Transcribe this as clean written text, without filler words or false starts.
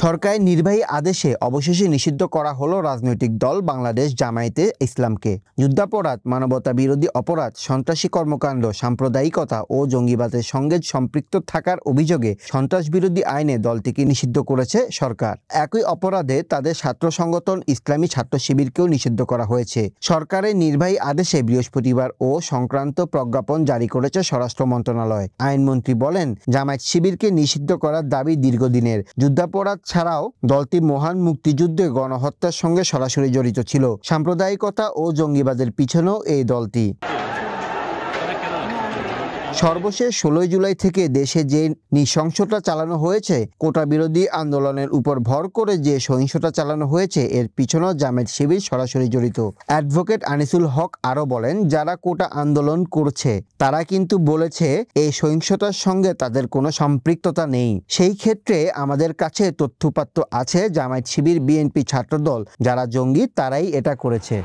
সরকারের নির্বাহী আদেশে অবশেষে নিষিদ্ধ করা হলো রাজনৈতিক দল বাংলাদেশ জামায়াতে ইসলামকে। যুদ্ধাপরাধ, মানবতা বিরোধী অপরাধ, সন্ত্রাসী কর্মকাণ্ড, সাম্প্রদায়িকতা ও জঙ্গিবাদের সঙ্গে সম্পৃক্ত থাকার অভিযোগে সন্ত্রাস বিরোধী আইনে দলটিকে নিষিদ্ধ করেছে সরকার। একই অপরাধে তাদের ছাত্র সংগঠন ইসলামী ছাত্র শিবিরকেও নিষিদ্ধ করা হয়েছে। সরকারের নির্বাহী আদেশে বৃহস্পতিবার ও সংক্রান্ত প্রজ্ঞাপন জারি করেছে স্বরাষ্ট্র মন্ত্রণালয়। আইনমন্ত্রী বলেন, জামায়াত শিবিরকে নিষিদ্ধ করার দাবি দীর্ঘদিনের। যুদ্ধাপরাধ ছাড়াও দলটি মহান মুক্তিযুদ্ধে গণহত্যার সঙ্গে সরাসরি জড়িত ছিল। সাম্প্রদায়িকতা ও জঙ্গিবাদের পিছনেও এই দলটি। সর্বশেষ 16 জুলাই থেকে দেশে যে নৃশংসতা চালানো হয়েছে, কোটা বিরোধী আন্দোলনের উপর ভর করে যে সহিংসতা চালানো হয়েছে, এর পিছনেও জামায়াত শিবির সরাসরি জড়িত। অ্যাডভোকেট আনিসুল হক আরও বলেন, যারা কোটা আন্দোলন করছে তারা কিন্তু বলেছে এই সহিংসতার সঙ্গে তাদের কোনো সম্পৃক্ততা নেই। সেই ক্ষেত্রে আমাদের কাছে তথ্যপাত্র আছে, জামায়াত শিবির, বিএনপি, ছাত্রদল যারা জঙ্গি তারাই এটা করেছে।